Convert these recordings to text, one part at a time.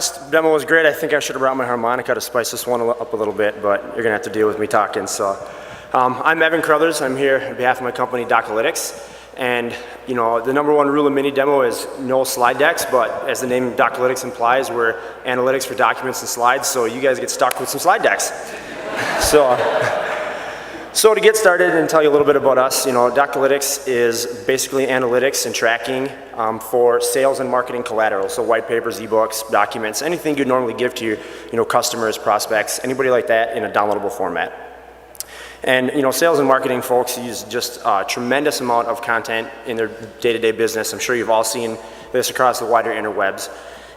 last demo was great. I think I should have brought my harmonica to spice this one up a little bit, but you're gonna have to deal with me talking. So, I'm Evan Carruthers. I'm here on behalf of my company, Docalytics. And the #1 rule of mini demo is no slide decks, but as the name Docalytics implies, we're analytics for documents and slides, so you guys get stuck with some slide decks. So to get started and tell you a little bit about us, Docalytics is basically analytics and tracking for sales and marketing collateral. So white papers, ebooks, documents, anything you'd normally give to your customers, prospects, anybody like that in a downloadable format. And sales and marketing folks use just a tremendous amount of content in their day-to-day business. I'm sure you've all seen this across the wider interwebs.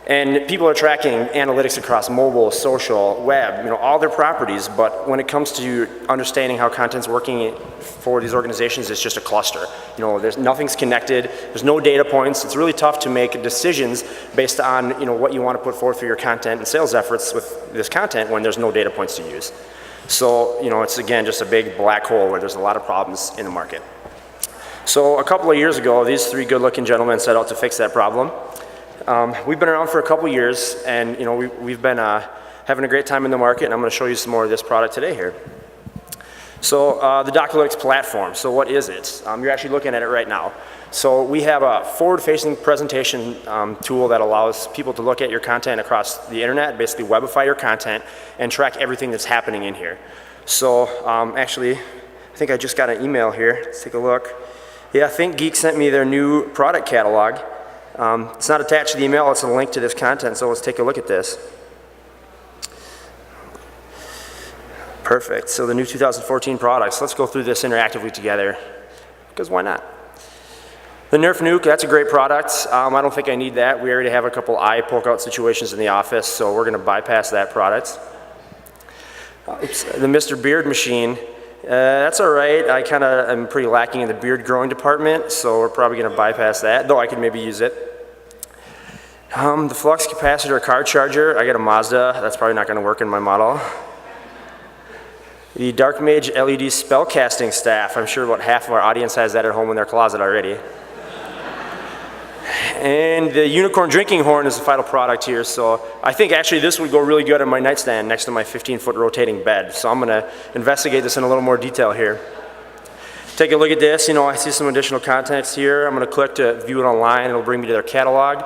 And people are tracking analytics across mobile, social, web, all their properties, but when it comes to understanding how content's working for these organizations, it's just a cluster. Nothing's connected, there's no data points. It's really tough to make decisions based on what you want to put forth for your content and sales efforts with this content when there's no data points to use. So, it's again just a big black hole where there's a lot of problems in the market. So a couple of years ago, these three good-looking gentlemen set out to fix that problem. We've been around for a couple years, and we've been having a great time in the market, and I'm going to show you some more of this product today here. So the Docalytics platform, so what is it? You're actually looking at it right now. So we have a forward-facing presentation tool that allows people to look at your content across the internet, basically webify your content, and track everything that's happening in here. So actually, I think I just got an email here. Let's take a look. Yeah, ThinkGeek sent me their new product catalog. It's not attached to the email, it's a link to this content, so let's take a look at this. Perfect, so the new 2014 products. Let's go through this interactively together, because why not? The Nerf Nuke, that's a great product. I don't think I need that. We already have a couple eye poke-out situations in the office, so we're going to bypass that product. The Mr. Beard Machine, that's all right. I kind of am pretty lacking in the beard growing department, so we're probably going to bypass that, though I could maybe use it. The flux capacitor car charger, I got a Mazda. That's probably not going to work in my model. The Dark Mage LED spellcasting staff. I'm sure about half of our audience has that at home in their closet already. And the unicorn drinking horn is the final product here, so I think actually this would go really good on my nightstand next to my 15-foot rotating bed. So I'm going to investigate this in a little more detail here. Take a look at this. I see some additional context here. I'm going to click to view it online. It'll bring me to their catalog.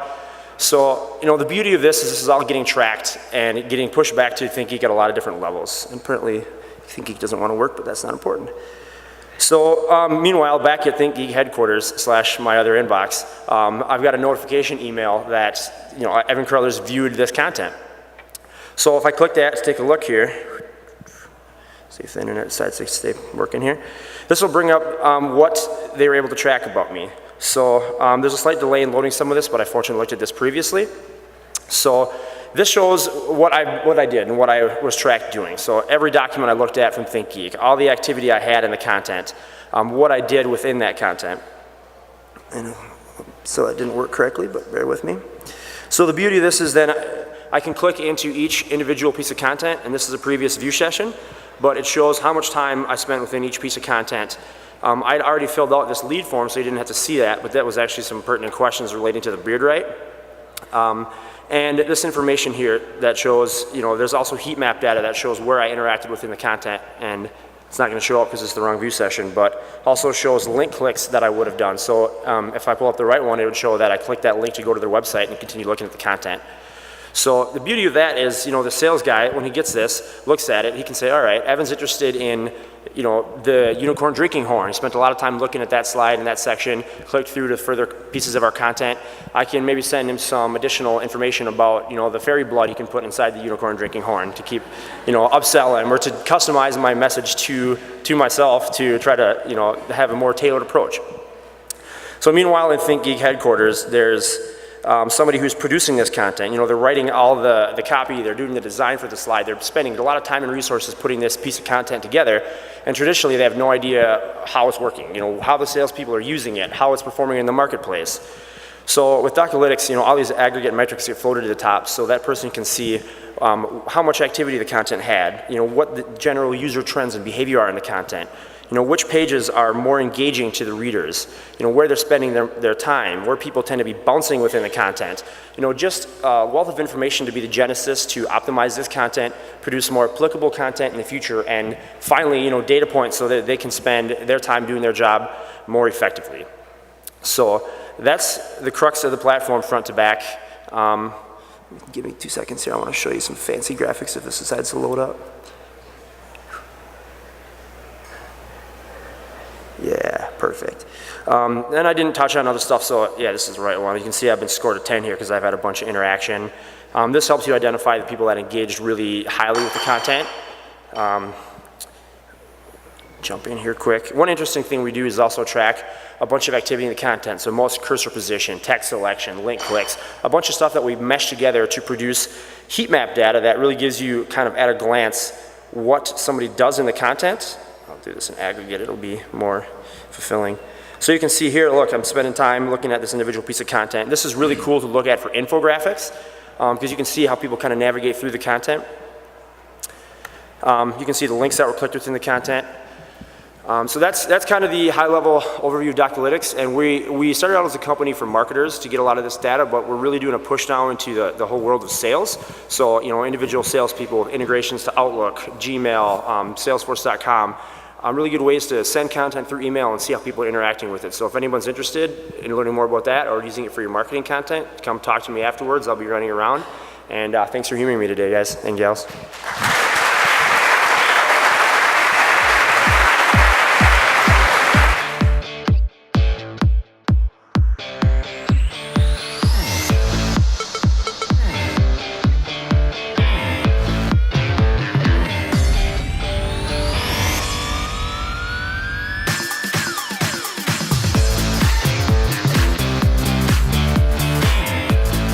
So, the beauty of this is all getting tracked and getting pushed back to ThinkGeek at a lot of different levels. And apparently, ThinkGeek doesn't want to work, but that's not important. So, meanwhile, back at ThinkGeek headquarters / my other inbox, I've got a notification email that, Evan Carruthers viewed this content. So if I click that to take a look here, see if the internet decides to stay working here. This will bring up what they were able to track about me. So there's a slight delay in loading some of this, but I fortunately looked at this previously. So this shows what I did and what I was tracked doing. So every document I looked at from ThinkGeek, all the activity I had in the content, what I did within that content. And so that didn't work correctly, but bear with me. So the beauty of this is then I can click into each individual piece of content, and this is a previous view session, but it shows how much time I spent within each piece of content. I'd already filled out this lead form, so you didn't have to see that, but that was actually some pertinent questions relating to the beard right. And this information here that shows, there's also heat map data that shows where I interacted within the content, and it's not going to show up because it's the wrong view session, but also shows link clicks that I would have done. So if I pull up the right one, it would show that I clicked that link to go to their website and continue looking at the content. So the beauty of that is, the sales guy, when he gets this, looks at it, he can say, all right, Evan's interested in, the unicorn drinking horn. He spent a lot of time looking at that slide and that section, clicked through to further pieces of our content. I can maybe send him some additional information about, the fairy blood you can put inside the unicorn drinking horn to keep, upsell him, or to customize my message to myself to try to, have a more tailored approach. So meanwhile, in ThinkGeek headquarters, there's somebody who's producing this content. They're writing all the copy, they're doing the design for the slide, they're spending a lot of time and resources putting this piece of content together, and traditionally they have no idea how it's working, how the salespeople are using it, how it's performing in the marketplace. So with Docalytics, all these aggregate metrics get floated to the top so that person can see how much activity the content had, what the general user trends and behavior are in the content, which pages are more engaging to the readers, where they're spending their time, where people tend to be bouncing within the content. Just a wealth of information to be the genesis to optimize this content, produce more applicable content in the future, and finally, data points so that they can spend their time doing their job more effectively. So that's the crux of the platform front to back. Give me 2 seconds here. I want to show you some fancy graphics if this decides to load up. Yeah, perfect. And I didn't touch on other stuff, so yeah, this is the right one. You can see I've been scored a 10 here because I've had a bunch of interaction. This helps you identify the people that engaged really highly with the content. Jump in here quick. One interesting thing we do is also track a bunch of activity in the content. So most cursor position, text selection, link clicks, a bunch of stuff that we mesh together to produce heat map data that really gives you kind of at a glance what somebody does in the content. I'll do this in aggregate, it'll be more fulfilling. So you can see here, look, I'm spending time looking at this individual piece of content. This is really cool to look at for infographics because you can see how people kind of navigate through the content. You can see the links that were clicked within the content. So that's kind of the high-level overview of Docalytics, and we started out as a company for marketers to get a lot of this data, but we're really doing a push now into the whole world of sales. So individual salespeople with integrations to Outlook, Gmail, Salesforce.com, really good ways to send content through email and see how people are interacting with it. So if anyone's interested in learning more about that or using it for your marketing content, come talk to me afterwards. I'll be running around. And thanks for hearing me today, guys and gals.